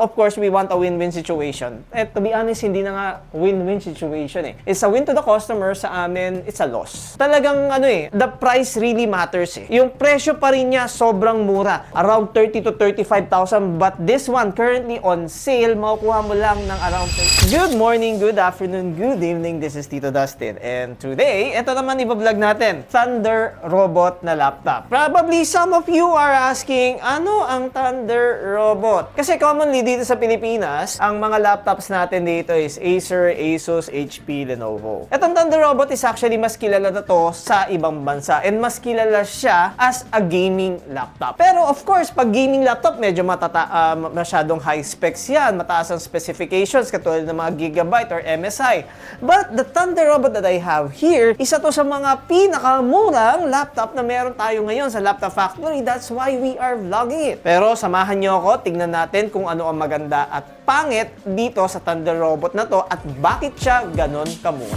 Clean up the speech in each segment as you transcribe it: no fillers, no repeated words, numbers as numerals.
Of course, we want a win-win situation. And to be honest, hindi na nga win-win situation eh. It's a win to the customer, sa amin, it's a loss. Talagang the price really matters eh. Yung presyo pa rin niya sobrang mura. Around 30 to 35,000. But this one, currently on sale, makukuha mo lang ng around 30. Good morning, good afternoon, good evening. This is Tito Dustin. And today, ito naman iba-vlog natin. Thunder Robot na laptop. Probably some of you are asking, ano ang Thunder Robot? Kasi commonly dito sa Pilipinas, ang mga laptops natin dito is Acer, Asus, HP, Lenovo. Itong Thunder Robot is actually mas kilala na to sa ibang bansa and mas kilala siya as a gaming laptop. Pero of course, pag gaming laptop, medyo masyadong high specs yan, mataas ang specifications katulad ng mga Gigabyte or MSI. But the Thunder Robot that I have here, isa to sa mga pinakamurang laptop na meron tayo ngayon sa Laptop Factory. That's why we are vlogging it. Pero samahan nyo ako, tignan natin kung ano ang maganda at pangit dito sa Thunder Robot na to at bakit siya ganon kamura.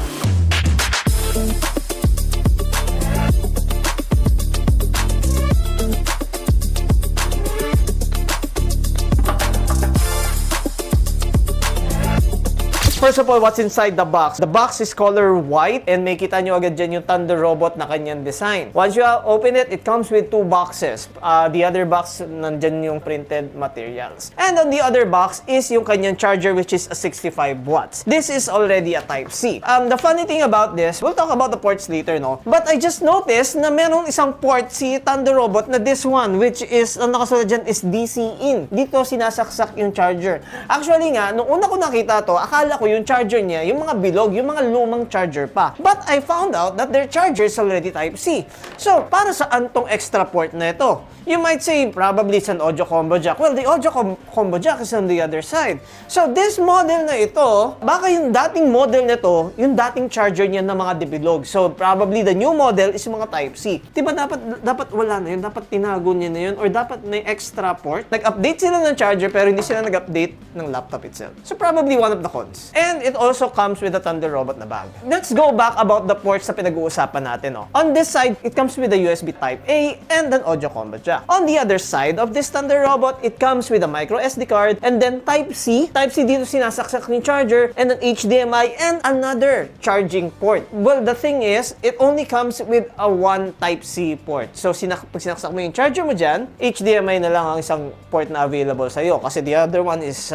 First of all, what's inside the box? The box is color white and may kita nyo agad dyan yung Thunder Robot na kanyang design. Once you open it, it comes with two boxes. The other box, nandyan yung printed materials. And on the other box is yung kanyang charger, which is a 65 watts. This is already a Type-C. The funny thing about this, we'll talk about the ports later, no? But I just noticed na merong isang port si Thunder Robot na this one, which is, ang nakasulat dyan is DC-in. Dito sinasaksak yung charger. Actually nga, nung una ko nakita to, akala ko yung charger niya, yung mga bilog, yung mga lumang charger pa. But I found out that their charger is already Type-C. So, para saan tong extra port na ito? You might say, probably it's an audio combo jack. Well, the audio combo jack is on the other side. So, this model na ito, baka yung dating model na ito, yung dating charger niya ng mga dibilog. So, probably the new model is yung mga Type-C. Diba dapat wala na yun? Dapat tinago niya na yun? Or dapat may extra port? Nag-update sila ng charger pero hindi sila nag-update ng laptop itself. So, probably one of the cons. And it also comes with a Thunder Robot na bag. Let's go back about the ports na pinag-uusapan natin. No? On this side, it comes with a USB Type-A and an audio combo jack. On the other side of this Thunder Robot, it comes with a micro SD card and then Type-C. Type-C dito sinasaksak yung charger and an HDMI and another charging port. Well, the thing is, it only comes with a one Type-C port. So, pag sinaksak mo yung charger mo dyan, HDMI na lang ang isang port na available sa'yo kasi the other one is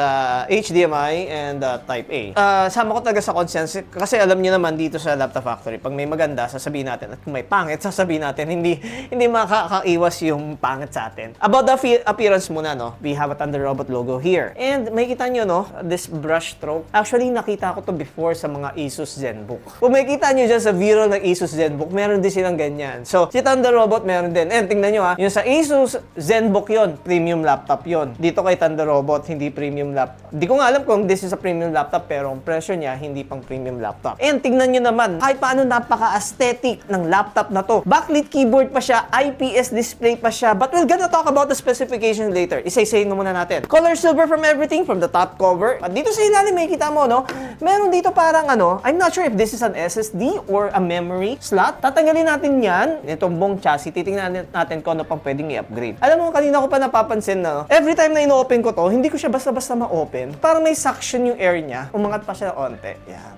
HDMI and Type-A. Sama ko talaga sa consensus kasi alam niyo naman dito sa Laptop Factory, pag may maganda, sasabihin natin at kung may pangit, sasabihin natin. Hindi makakaiwas yung pangit sa atin. About the appearance muna, no? We have a Thunder Robot logo here. And may kita nyo, no? This brush stroke. Actually, nakita ko to before sa mga Asus ZenBook. Kung may kita nyo dyan sa viral ng Asus ZenBook, meron din silang ganyan. So, si Thunder Robot meron din. And tingnan nyo ha, yung sa Asus ZenBook yon, premium laptop yon. Dito kay Thunder Robot, hindi premium laptop. Di ko nga alam kung this is a premium laptop, pero ang presyo niya, hindi pang premium laptop. And tingnan nyo naman, kahit paano napaka-aesthetic ng laptop na to. Backlit keyboard pa siya, IPS display pa siya, but we're gonna talk about the specifications later. Isa-isayin na muna natin. Color silver from everything, from the top cover. At dito sa ilalim, may kita mo, no? Meron dito parang I'm not sure if this is an SSD or a memory slot. Tatanggalin natin yan, itong buong chassis, titingnan natin kung ano pang pwedeng i-upgrade. Alam mo, kanina ko pa napapansin na, every time na ino-open ko to, hindi ko siya basta-basta ma-open. Parang may suction yung air niya. Umangat pa siya onte. Yan.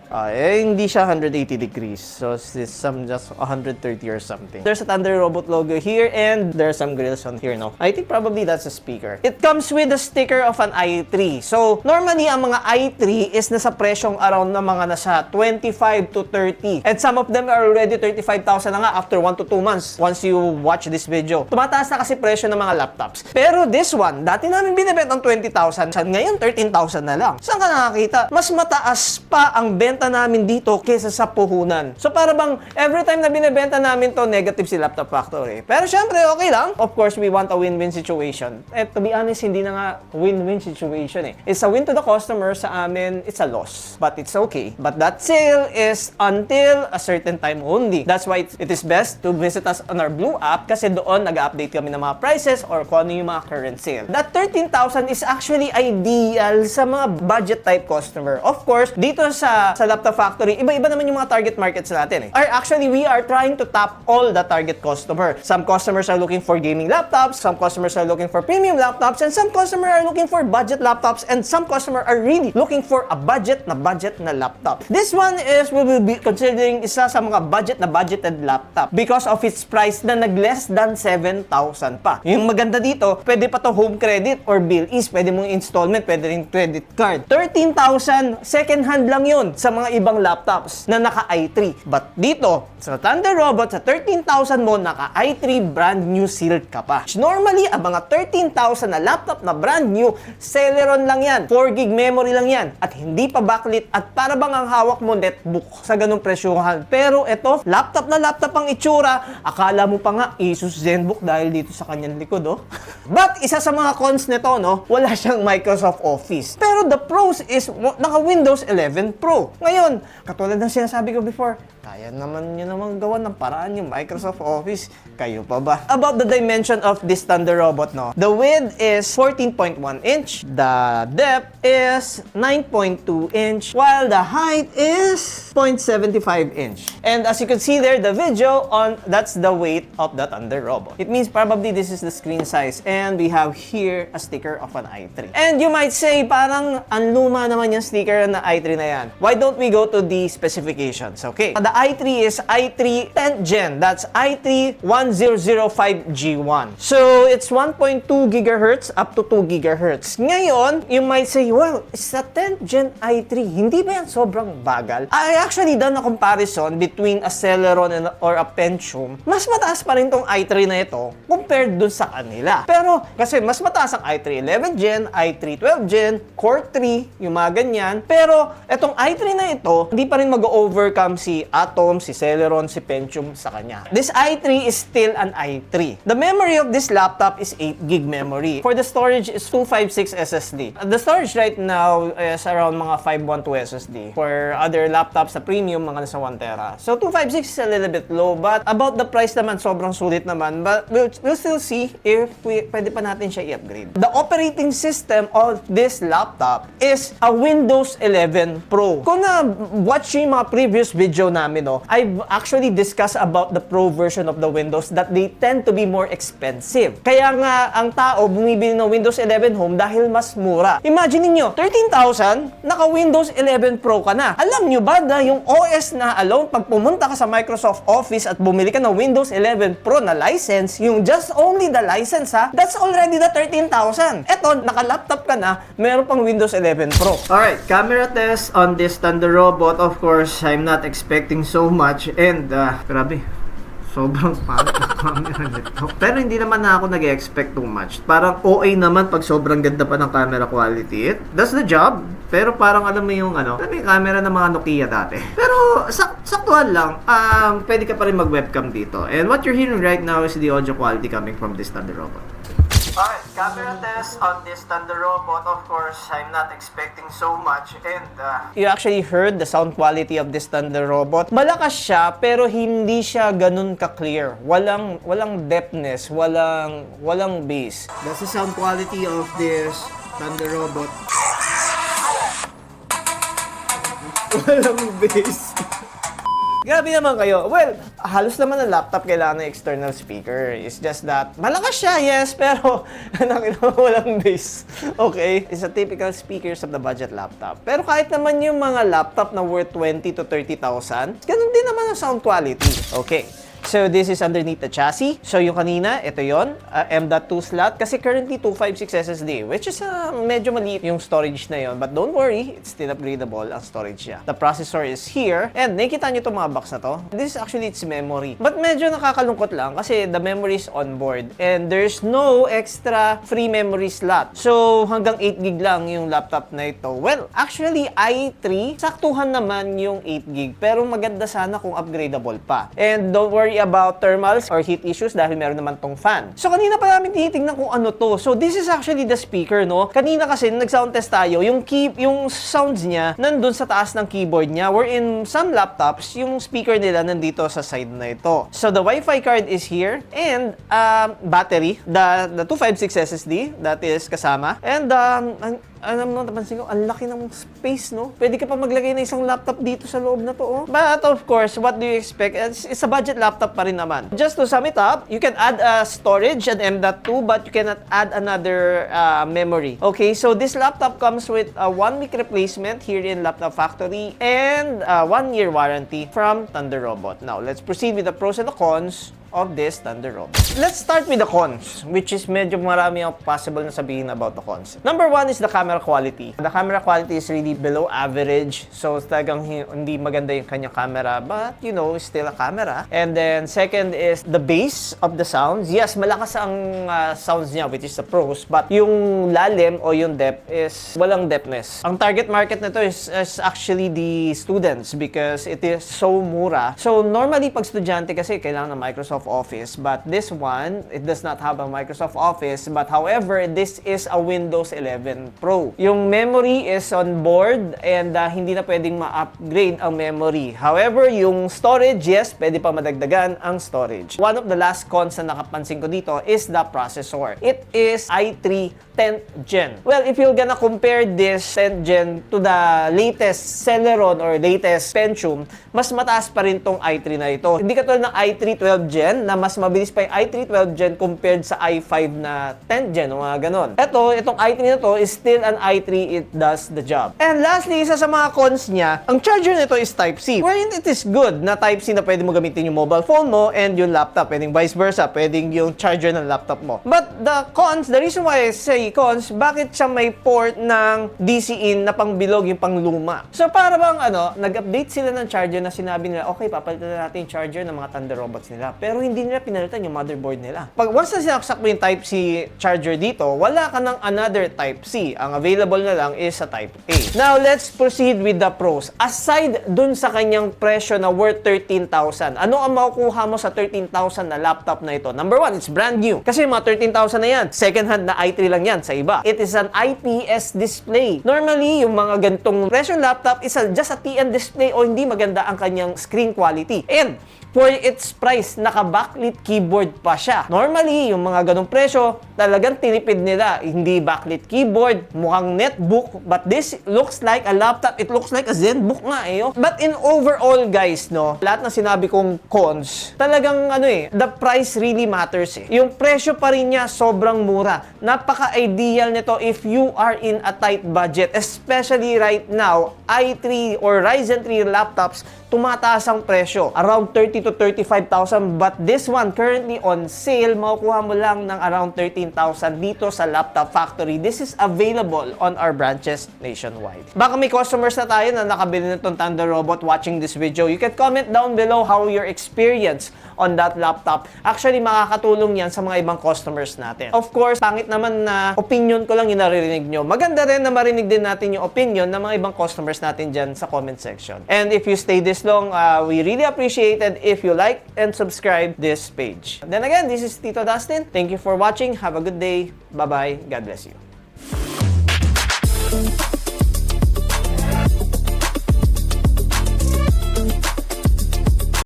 Hindi siya 180 degrees. So, this some just 130 or something. There's a Thunder Robot logo here and there's some grills on here, no? I think probably that's a speaker. It comes with a sticker of an i3. So, normally, ang mga i3 is nasa presyong around na mga nasa 25 to 30. And some of them are already 35,000 na nga after 1 to 2 months once you watch this video. Tumataas na kasi presyo ng mga laptops. Pero this one, dati namin binibenta ng 20,000. Ngayon, 13,000 na lang. Saan ka nakakita? Mas mataas pa ang benta namin dito kaysa sa puhunan. So, para bang every time na binibenta namin to, negative si Laptop Factory. Pero syempre, okay lang. Of course, we want a win-win situation. And to be honest, hindi na nga win-win situation eh. It's a win to the customer, sa amin, it's a loss. But it's okay. But that sale is until a certain time only. That's why it is best to visit us on our Blue app kasi doon nag-update kami ng mga prices or kung ano yung mga current sale. That 13,000 is actually ideal sa mga budget type customer. Of course, dito sa Laptop Factory, iba-iba naman yung mga target markets natin eh. Or actually, we are trying to tap all the target customer. Some customers are looking for gaming laptops, some customers are looking for premium laptops, and some customers are looking for budget laptops, and some customers are really looking for a budget na laptop. This one is, we will be considering isa sa mga budgeted laptop because of its price na nag-less than 7,000 pa. Yung maganda dito, pwede pa to home credit or bill is, pwede mong installment, pwede rin credit card. 13,000, second hand lang yun sa mga ibang laptops na naka i3. But dito, sa Thunder Robot, sa 13,000 mo, naka i3 brand new sealed ka pa. Normally, ang mga 13,000 na laptop na brand new, Celeron lang yan. 4GB memory lang yan. At hindi pa backlit at para bang ang hawak mo netbook sa ganung presyuhan. Pero ito, laptop na laptop ang itsura. Akala mo pa nga Asus ZenBook dahil dito sa kanyang likod, oh. But isa sa mga cons nito, no, wala siyang Microsoft Office. Pero the pros is naka Windows 11 Pro. Ngayon, katulad ng sinasabi ko before, kaya naman nyo naman gawa ng paraan yung Microsoft Office. Kayo pa ba? About the dimension of this Thunder Robot, no? The width is 14.1 inch. The depth is 9.2 inch. While the height is 0.75 inch. And as you can see there, the video that's the weight of the Thunder Robot. It means probably this is the screen size. And we have here a sticker of an i3. And you might say, parang ang luma naman yung sticker na i3 na yan. Why don't we go to the specifications? Okay. The i3 is i3 10th gen. That's i3 1005G1. So, it's 1.2 GHz up to 2 GHz. Ngayon, you might say, well, sa 10th gen i3, hindi ba yan sobrang bagal? I actually done a comparison between a Celeron or a Pentium. Mas mataas pa rin tong i3 na ito compared dun sa kanila. Pero, kasi mas mataas ang i3 11th gen, i3 12th gen, Core 3, yung mga ganyan. Pero, etong i3 na ito, hindi pa rin mag-overcome si Atom, si Celeron, si Pentium sa kanya. This i3 is still an i3. The memory of this laptop is 8GB memory. For the storage is 256 SSD. The storage right now is around mga 512 SSD. For other laptops sa premium, mga nasa 1TB. So 256 is a little bit low, but about the price naman, sobrang sulit naman. But we'll still see if pwede pa natin siya i-upgrade. The operating system of this laptop is a Windows 11 Pro. Kung na-watch yung mga previous video namin, no, I've actually discussed about the Pro version of the Windows that they tend to be more expensive. Kaya nga, ang tao bumibili ng Windows 11 Home dahil mas mura. Imagine niyo 13,000, naka Windows 11 Pro ka na. Alam nyo ba na yung OS na alone, pag pumunta ka sa Microsoft Office at bumili ka ng Windows 11 Pro na license, yung just only the license ha, that's already the 13,000. Eto, naka-laptop ka na, meron pang Windows 11 Pro. Alright, camera test on this Thunder Robot. Of course, I'm not expecting so much and, grabe. Sobrang pangit na camera nito. Pero hindi naman na ako nag-expect too much. Parang OA naman pag sobrang ganda pa ng camera quality. It does the job. Pero parang alam mo yung camera ng mga Nokia dati. Pero saktuhan lang, pwede ka pa rin mag-webcam dito. And what you're hearing right now is the audio quality coming from this Thunder Robot. Alright, camera test on this Thunder Robot. Of course, I'm not expecting so much and you actually heard the sound quality of this Thunder Robot. Malakas siya pero hindi siya ganun ka-clear. Walang depthness, walang bass. That's the sound quality of this Thunder Robot. Walang bass. Grabe naman kayo. Well, halos naman ang laptop kailangan ng external speaker. It's just that, malakas siya, yes, pero walang bass. Okay? It's a typical speakers of the budget laptop. Pero kahit naman yung mga laptop na worth 20 to 30,000, ganun din naman ang sound quality. Okay. So, this is underneath the chassis. So, yung kanina, ito yon, M.2 slot. Kasi currently, 256 SSD, which is medyo maliit yung storage na yon. But don't worry, it's still upgradable ang storage niya. The processor is here. And nakikita nyo itong mga box na to. This is actually its memory. But medyo nakakalungkot lang kasi the memory is on board. And there's no extra free memory slot. So, hanggang 8GB lang yung laptop na ito. Well, actually, i3, saktuhan naman yung 8GB. Pero maganda sana kung upgradable pa. And don't worry about thermals or heat issues dahil meron naman tong fan. So, kanina pa namin tinitingnan kung ano to. So, this is actually the speaker, no? Kanina kasi, nag-sound test tayo, yung sounds niya nandun sa taas ng keyboard niya. Wherein some laptops, yung speaker nila nandito sa side na ito. So, the Wi-Fi card is here and battery, the 256 SSD that is kasama. And alam mo, napansin ko, ang laki ng space, no? Pwede ka pa maglagay ng isang laptop dito sa loob na to, oh. But of course, what do you expect? It's a budget laptop pa rin naman. Just to sum it up, you can add a storage, an M.2, but you cannot add another memory. Okay, so this laptop comes with a 1-week replacement here in Laptop Factory and a 1-year warranty from Thunder Robot. Now, let's proceed with the pros and the cons of this Thunder Robot. Let's start with the cons, which is medyo marami ang possible na sabihin about the cons. Number 1 is the camera quality. The camera quality is really below average. So, talagang hindi maganda yung kanyang camera, but, you know, still a camera. And then, second is the bass of the sounds. Yes, malakas ang sounds niya, which is the pros, but yung lalim o yung depth is walang depthness. Ang target market nito is actually the students because it is so mura. So, normally, pag estudyante kasi, kailangan ng Microsoft Office, but this one, it does not have a Microsoft Office, but however, this is a Windows 11 Pro. Yung memory is on board and hindi na pwedeng ma-upgrade ang memory. However, yung storage, yes, pwede pa madagdagan ang storage. One of the last cons na nakapansin ko dito is the processor. It is i3 10th Gen. Well, if you're gonna compare this 10th Gen to the latest Celeron or latest Pentium, mas mataas pa rin tong i3 na ito. Hindi katulad ng i3 12th Gen na mas mabilis pa yung i3 12th Gen compared sa i5 na 10th Gen o mga ganon. Itong i3 na to is still an i3, it does the job. And lastly, isa sa mga cons niya, ang charger nito is Type-C. Wherein it is good na Type-C na pwede mo gamitin yung mobile phone mo and yung laptop. Pwedeng vice versa, pwedeng yung charger ng laptop mo. But the cons, the reason why I say cons, bakit siya may port ng DC-in na pangbilog yung pangluma? So para bang nag-update sila ng charger na sinabi nila, okay, papalitan na natin yung charger ng mga Thunder Robots nila. Pero hindi nila pinalitan yung motherboard nila. Pag once na sinaksak mo yung Type-C charger dito, wala ka ng another Type-C. Ang available na lang is sa Type-A. Now, let's proceed with the pros. Aside dun sa kanyang presyo na worth 13,000, ano ang makukuha mo sa 13,000 na laptop na ito? Number 1, it's brand new. Kasi mga 13,000 na yan, second hand na i3 lang yan sa iba. It is an IPS display. Normally, yung mga ganitong presyo laptop is just a TN display o hindi maganda ang kanyang screen quality. And for its price, naka-backlit keyboard pa siya. Normally, yung mga ganong presyo, talagang tinipid nila. Hindi backlit keyboard, mukhang netbook, but this looks like a laptop. It looks like a ZenBook nga eh. But in overall, guys, no, lahat ng sinabi kong cons, talagang the price really matters eh. Yung presyo pa rin niya, sobrang mura. Napaka-ideal nito if you are in a tight budget. Especially right now, i3 or Ryzen 3 laptops, tumataas ang presyo. Around 30 to 35,000, but this one currently on sale, makukuha mo lang ng around 13,000 dito sa Laptop Factory. This is available on our branches nationwide. Baka may customers na tayo na nakabili nitong Thunder Robot watching this video. You can comment down below how your experience on that laptop. Actually, makakatulong yan sa mga ibang customers natin. Of course, pangit naman na opinion ko lang yung naririnig nyo. Maganda rin na marinig din natin yung opinion ng mga ibang customers natin dyan sa comment section. And if you stay this long, we really appreciate it if you like and subscribe this page. Then again, this is Tito Dustin. Thank you for watching. Have a good day. Bye-bye. God bless you.